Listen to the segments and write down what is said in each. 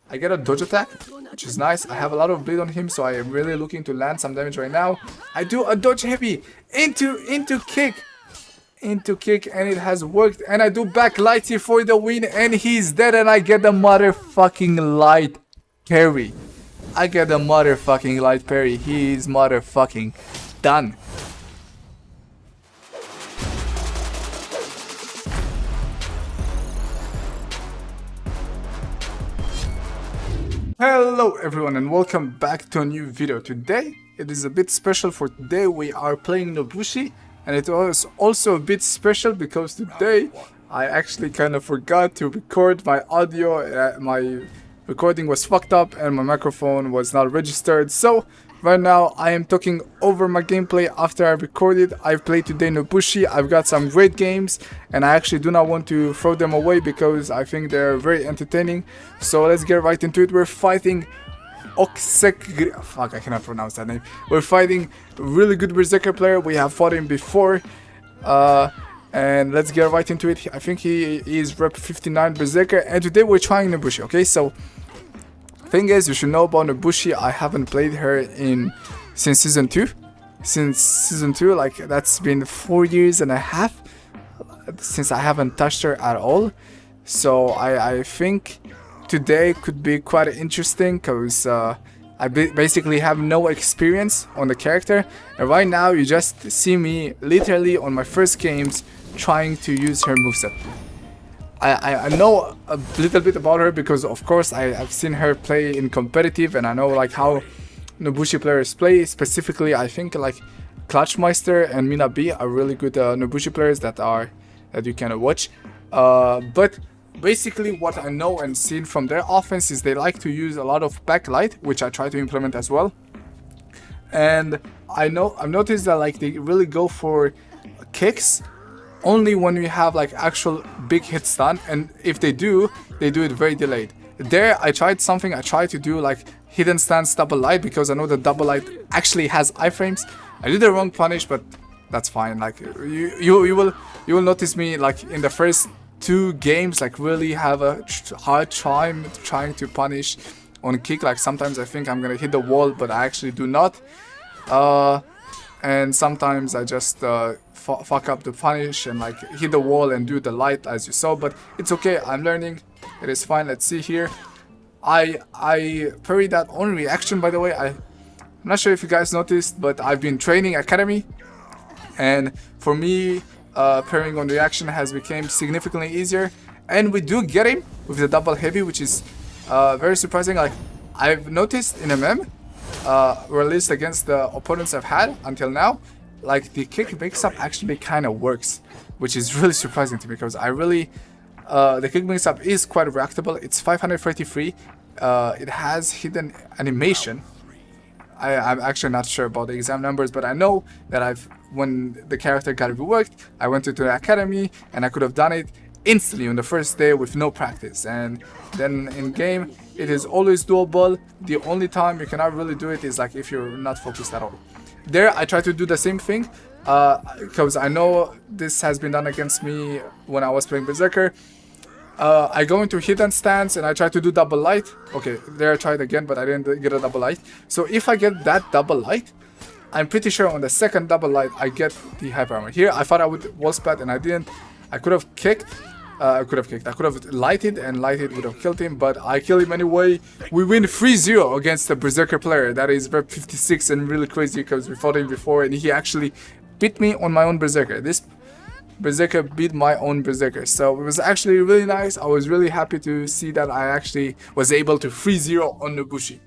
I get a dodge attack, which is nice. I have a lot of bleed on him, so I am really looking to land some damage right now. I do a dodge heavy into kick, and it has worked. And I do back light here for the win, and he's dead, and I get the motherfucking light parry. I get the motherfucking light parry. He's motherfucking done. Hello everyone and welcome back to a new video. Today it is a bit special. For today we are playing Nobushi, and it was also a bit special because today I actually kind of forgot to record my audio. My recording was fucked up and my microphone was not registered, so right now I am talking over my gameplay after I recorded. I've played today Nobushi. I've got some great games and I actually do not want to throw them away because I think they're very entertaining. So let's get right into it. We're fighting fuck, I cannot pronounce that name. We're fighting a really good Berserker player. We have fought him before. And let's get right into it. I think he is rep 59 Berserker, and today we're trying Nobushi. Okay, so thing is, you should know about Nobushi. I haven't played her since season 2. Like that's been 4 years and a half since I haven't touched her at all. So I think today could be quite interesting because I basically have no experience on the character, and right now you just see me literally on my first games trying to use her moveset. I know a little bit about her because of course I've seen her play in competitive, and I know like how Nobushi players play. Specifically, I think like Clutchmeister and Minabi are really good Nobushi players that you can watch. But basically what I know and seen from their offense is they like to use a lot of backlight, which I try to implement as well. And I've noticed that like they really go for kicks only when we have like actual big hit stun, and if they do it very delayed. There I tried something. I tried to do like hidden stance double light because I know that double light actually has iframes. I did the wrong punish, but that's fine. Like you will notice me like in the first 2 games like really have a hard time trying to punish on kick. Like sometimes I think I'm gonna hit the wall, but I actually do not. And sometimes I just fuck up the punish and like hit the wall and do the light as you saw, but it's okay. I'm learning. It is fine. Let's see here. I parried that on reaction, by the way. I'm not sure if you guys noticed, but I've been training academy, and for me parrying on reaction has become significantly easier, and we do get him with the double heavy, which is very surprising. Like I've noticed in MM released against the opponents I've had until now, like the kick mix-up actually kind of works, which is really surprising to me because I really the kick mix-up is quite reactable. It's 533. It has hidden animation. I'm actually not sure about the exam numbers, but I know that when the character got reworked, I went into the academy and I could have done it instantly on the first day with no practice, and then in game it is always doable. The only time you cannot really do it is like if you're not focused at all. There I try to do the same thing because I know this has been done against me when I was playing Berserker. I go into hidden stance and I try to do double light. Okay, there I tried again, but I didn't get a double light. So if I get that double light, I'm pretty sure on the second double light I get the hyper armor. Here I thought I would wall spat and I didn't. I could have kicked. I could have lighted, and lighted would have killed him, but I kill him anyway. We win 3-0 against a Berserker player that is rep 56 and really crazy because we fought him before and he actually beat me on my own Berserker. This Berserker beat my own Berserker, so it was actually really nice. I was really happy to see that I actually was able to 3-0 on Nobushi.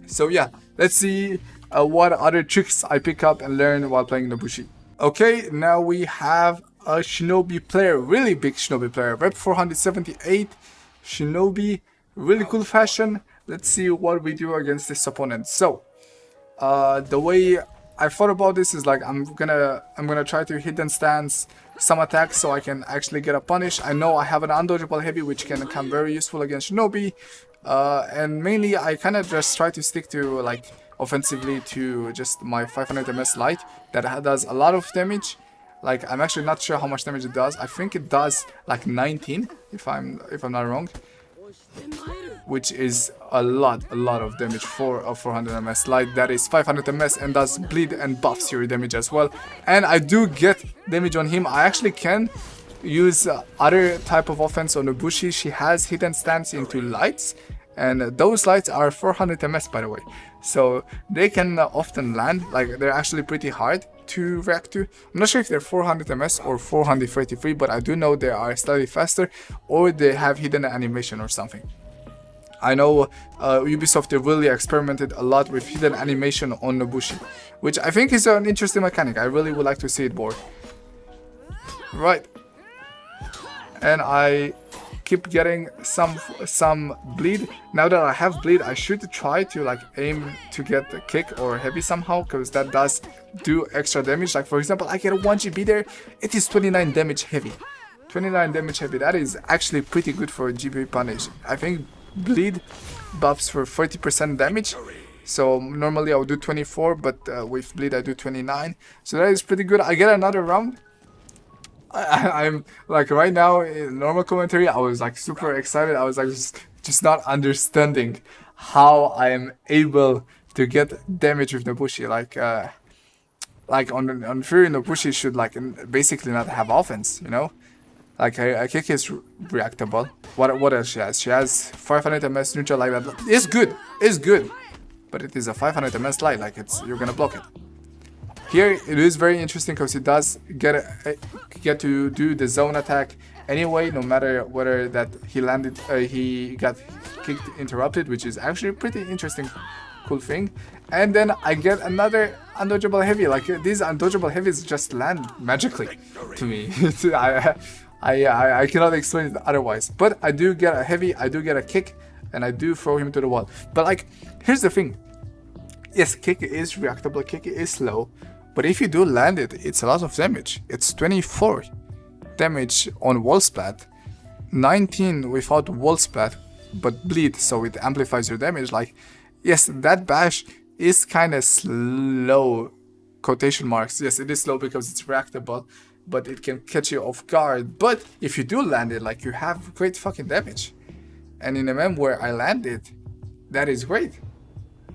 So yeah, let's see what other tricks I pick up and learn while playing Nobushi. Okay, now we have a Shinobi player, really big Shinobi player, rep 478 Shinobi, really cool fashion. Let's see what we do against this opponent. So the way I thought about this is like I'm gonna try to hidden stance some attacks so I can actually get a punish. I know I have an undodgeable heavy which can come very useful against Shinobi, and mainly I kind of just try to stick to like offensively to just my 500 ms light that does a lot of damage. Like I'm actually not sure how much damage it does. I think it does like 19 if I'm not wrong. which is a lot of damage for a 400 ms light. That is 500 ms and does bleed and buffs your damage as well. And I do get damage on him. I actually can use other type of offense on Nobushi. She has hidden stance into lights, and those lights are 400 ms by the way, so they can often land. Like, they're actually pretty hard to react to. I'm not sure if they're 400 ms or 433, but I do know they are slightly faster, or they have hidden animation or something. I know Ubisoft, they really experimented a lot with hidden animation on Nobushi, which I think is an interesting mechanic. I really would like to see it more. Right. And I keep getting some bleed. Now that I have bleed, I should try to like aim to get the kick or heavy somehow, because that does do extra damage. Like, for example, I get a 1 GB there. It is 29 damage heavy. 29 damage heavy. That is actually pretty good for a GB punish. I think bleed buffs for 40% damage. So normally I would do 24, but with bleed I do 29. So that is pretty good. I get another round. I'm like, right now in normal commentary, I was like super excited. I was like just not understanding how I am able to get damage with Nobushi. Like on Fury, Nobushi should like basically not have offense, you know? Like a kick is reactable. What else she has? She has 500 ms neutral like that. It's good. It's good. But it is a 500 ms light. Like, you're gonna block it. Here it is very interesting because it does get to do the zone attack anyway, no matter whether that he got kicked interrupted, which is actually a pretty interesting, cool thing. And then I get another undodgeable heavy. Like, these undodgeable heavies just land magically to me. I cannot explain it otherwise. But I do get a heavy, I do get a kick, and I do throw him to the wall. But like, here's the thing. Yes, kick is reactable, kick is slow. But if you do land it, it's a lot of damage. It's 24 damage on wall splat, 19 without wall splat, but bleed, so it amplifies your damage. Like, yes, that bash is kind of slow, quotation marks. Yes, it is slow because it's reactable, but it can catch you off guard. But if you do land it, like, you have great fucking damage. And in MM where I landed, that is great.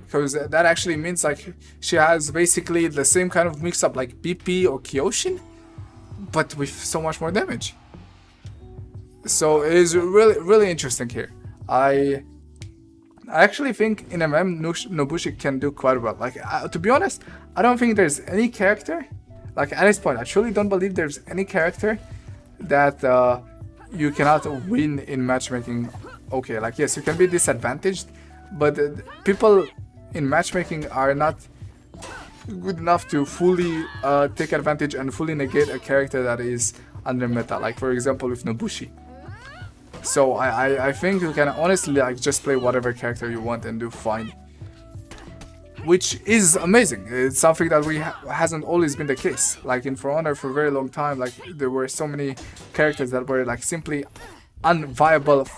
Because that actually means like she has basically the same kind of mix up like BP or Kyoshin, but with so much more damage. So it is really interesting here. I actually think in MM Nobushi can do quite well. Like, to be honest, I don't think there's any character, like at this point, I truly don't believe there's any character that you cannot win in matchmaking. Okay, like, yes, you can be disadvantaged, but people in matchmaking are not good enough to fully take advantage and fully negate a character that is under meta, like for example with Nobushi. So I think you can honestly like just play whatever character you want and do fine, which is amazing. It's something that hasn't always been the case. Like in For Honor for a very long time, like there were so many characters that were like simply unviable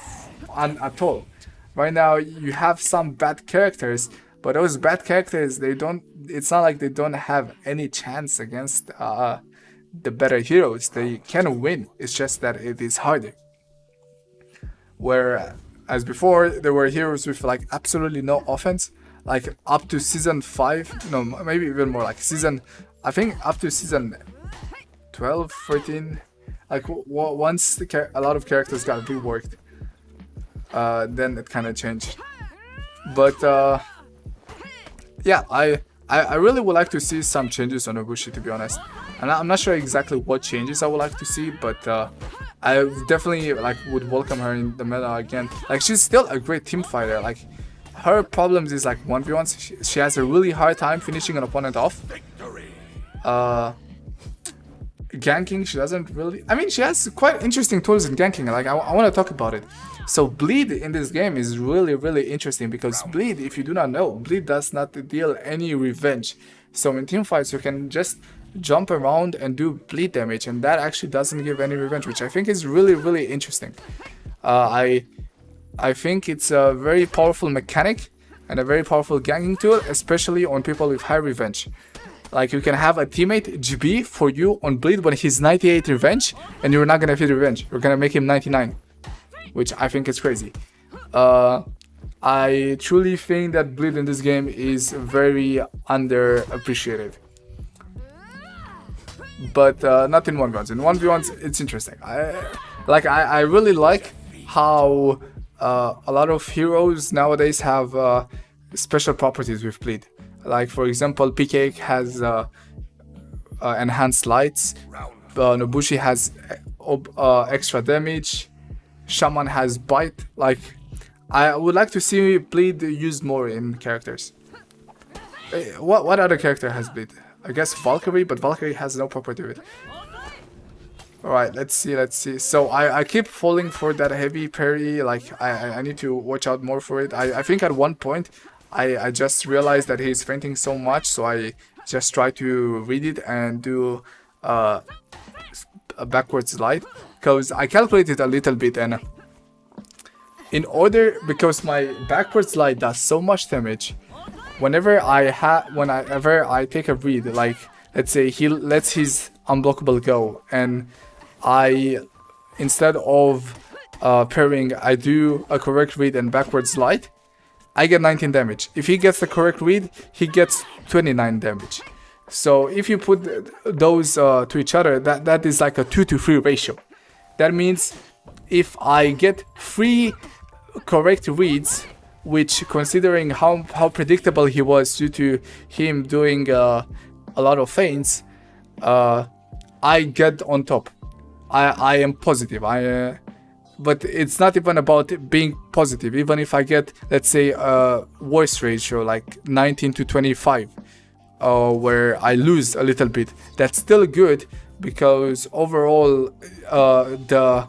at all. Right now you have some bad characters, but those bad characters, it's not like they don't have any chance against the better heroes. They can win, it's just that it is harder. Where, as before, there were heroes with like absolutely no offense, like up to season 5, no, maybe even more, like I think up to season 12, 13, like once a lot of characters got reworked, then it kind of changed. But yeah, I really would like to see some changes on Nobushi, to be honest. And I'm not sure exactly what changes I would like to see, but I definitely like would welcome her in the meta again. Like, she's still a great team fighter. Like, her problems is like 1v1s. She has a really hard time finishing an opponent off. Ganking, she doesn't really... I mean, she has quite interesting tools in ganking. Like, I want to talk about it. So bleed in this game is really interesting, because bleed, if you do not know, bleed does not deal any revenge. So in team fights you can just jump around and do bleed damage, and that actually doesn't give any revenge, which I think is really interesting. I think it's a very powerful mechanic and a very powerful ganking tool, especially on people with high revenge. Like, you can have a teammate GB for you on bleed when he's 98 revenge, and you're not gonna feed revenge. You're gonna make him 99. Which I think is crazy. I truly think that bleed in this game is very underappreciated. But not in 1v1s. In 1v1s, it's interesting. I really like how a lot of heroes nowadays have special properties with bleed. Like for example, PK has enhanced lights. Nobushi has extra damage. Shaman has bite. Like, I would like to see bleed used more in characters. What other character has bleed? I guess Valkyrie, but Valkyrie has no property with it. Alright, let's see. So I keep falling for that heavy parry. Like, I need to watch out more for it. I think at one point I just realized that he's fainting so much, so I just try to read it and do a backwards slide. Because I calculated a little bit, and because my backwards slide does so much damage, whenever I take a read, like let's say he lets his unblockable go, and instead of parrying, I do a correct read and backwards slide, I get 19 damage. If he gets the correct read, he gets 29 damage. So if you put those to each other, that is like a 2-to-3 ratio. That means if I get 3 correct reads, which considering how predictable he was due to him doing a lot of feints, I get on top. I am positive. But it's not even about being positive. Even if I get, let's say, a worse ratio like 19 to 25, where I lose a little bit, that's still good, because overall the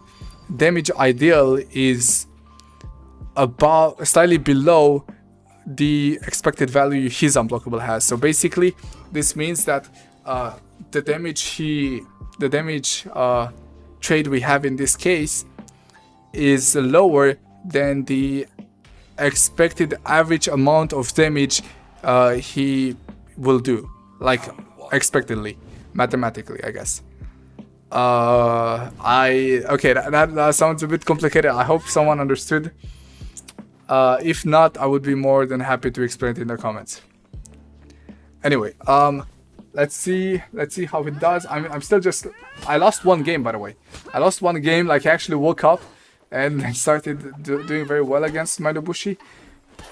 damage ideal is about slightly below the expected value his unblockable has. So basically this means that the damage trade we have in this case is lower than the expected average amount of damage he will do, like expectedly, mathematically, I guess. Okay, that sounds a bit complicated. I hope someone understood. If not, I would be more than happy to explain it in the comments. Anyway, let's see how it does. I'm still I lost one game, by the way. I lost one game. Like, I actually woke up and started doing very well against my Nobushi,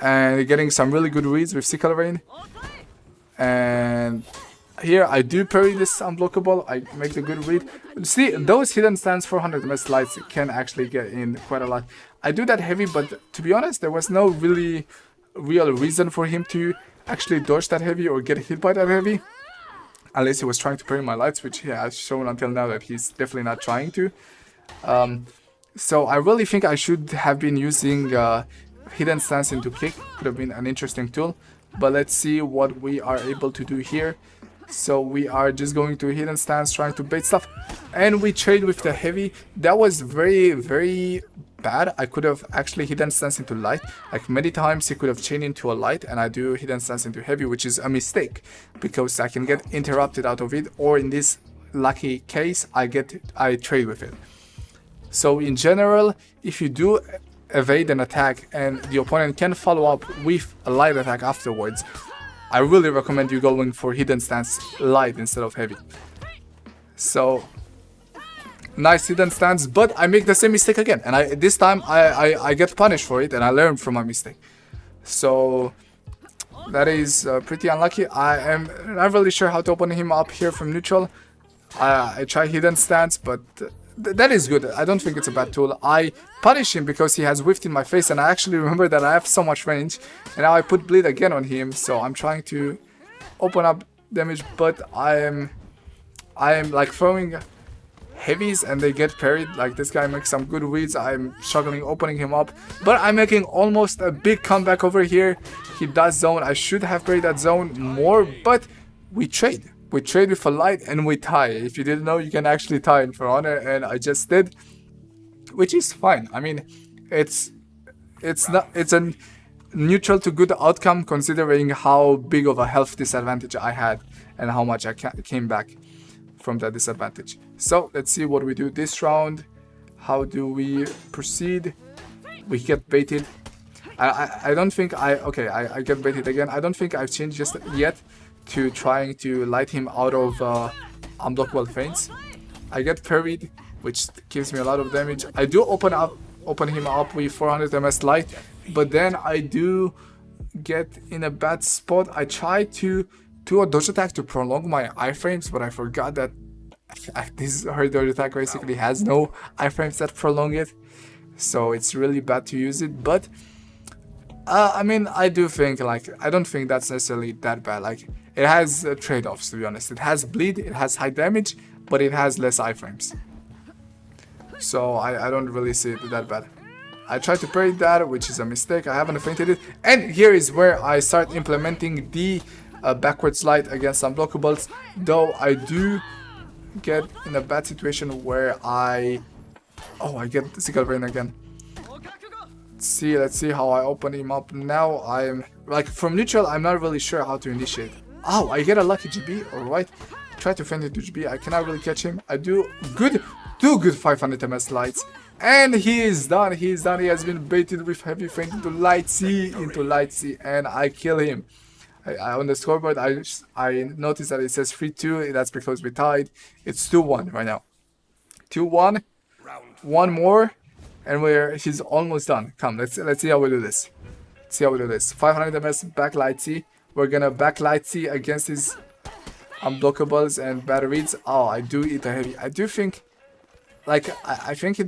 and getting some really good reads with Sickle Rain. And here I do parry this unblockable. I make the good read. See, those hidden stance 400 ms lights can actually get in quite a lot. I do that heavy, but to be honest, there was no real reason for him to actually dodge that heavy or get hit by that heavy, unless he was trying to parry my lights, which he has shown until now that he's definitely not trying to. So I really think I should have been using hidden stance into kick. Could have been an interesting tool, but let's see what we are able to do here. So we are just going to hidden stance, trying to bait stuff, and we trade with the heavy. That was very, very bad. I could have actually hidden stance into light. Like, many times he could have chained into a light, and I do hidden stance into heavy, which is a mistake, because I can get interrupted out of it, or in this lucky case, I trade with it. So in general, if you do evade an attack and the opponent can follow up with a light attack afterwards, I really recommend you going for hidden stance light instead of heavy. So nice hidden stance, but I make the same mistake again, and this time I get punished for it, and I learn from my mistake. So that is pretty unlucky. I am not really sure how to open him up here from neutral. I try hidden stance, but that is good. I don't think it's a bad tool. I punish him because he has whiffed in my face, and I actually remember that I have so much range, and now I put bleed again on him, so I'm trying to open up damage, but I am like throwing heavies and they get parried. Like, this guy makes some good reads. I'm struggling opening him up, but I'm making almost a big comeback over here. He does zone. I should have parried that zone more, but we trade. We trade with a light and we tie. If you didn't know, you can actually tie in For Honor, and I just did, which is fine. I mean, it's a neutral to good outcome, considering how big of a health disadvantage I had and how much I came back from that disadvantage. So let's see what we do this round. How do we proceed? we get baited. I don't think I get baited again. I don't think I've changed just yet to trying to light him out of unblockable feints. I get parried, which gives me a lot of damage. I do open him up with 400 ms light, but then I do get in a bad spot. I try to do a dodge attack to prolong my iframes, but I forgot that her dodge attack basically has no iframes that prolong it, so it's really bad to use it. But I mean, I do think, like, I don't think that's necessarily that bad. Like, it has trade-offs, to be honest. It has bleed, it has high damage, but it has less iframes. So I don't really see it that bad. I tried to parry that, which is a mistake. I haven't fainted it. And here is where I start implementing the backward slide against unblockables. Though I do get in a bad situation where I get the Sickle Brain again. Let's see how I open him up now. I'm like, from neutral, I'm not really sure how to initiate. Oh, I get a lucky GB. Alright. Try to feint into GB. I cannot really catch him. I do two good 500 ms lights. And he is done. He is done. He has been baited with heavy feint into light C, and I kill him. On the scoreboard, I noticed that it says 3-2. That's because we tied. It's 2-1 right now. 2-1. One more. And he's almost done. Come, let's see how we do this. 500 ms back light C. We're gonna back light C against his unblockables and BarakYEETs. Oh, I do eat a heavy. I do think, like, I think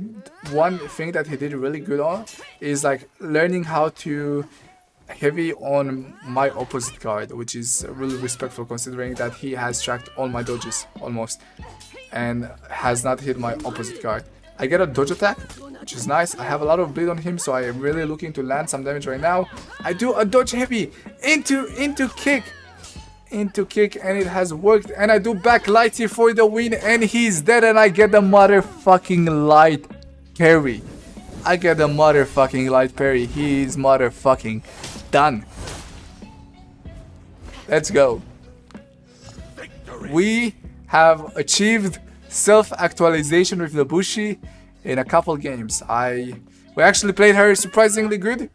one thing that he did really good on is like learning how to heavy on my opposite guard, which is really respectful considering that he has tracked all my dodges almost and has not hit my opposite guard. I get a dodge attack, which is nice. I have a lot of bleed on him, so I am really looking to land some damage right now. I do a dodge heavy into kick, and it has worked. And I do back light here for the win, and he's dead, and I get the motherfucking light parry. He's motherfucking done. Let's go. We have achieved self-actualization with Nobushi in a couple games. We actually played her surprisingly good.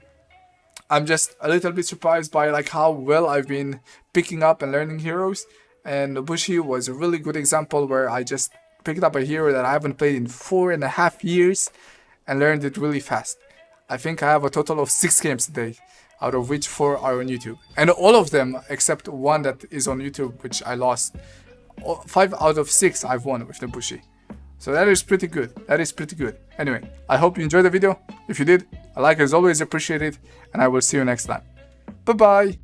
I'm just a little bit surprised by like how well I've been picking up and learning heroes, and Nobushi was a really good example where I just picked up a hero that I haven't played in 4.5 years and learned it really fast. I think I have a total of 6 games today, out of which 4 are on YouTube, and all of them except one that is on YouTube, which I lost. 5 out of 6 I've won with Nobushi. So that is pretty good. Anyway, I hope you enjoyed the video. If you did, a like is always appreciated, and I will see you next time. Bye bye.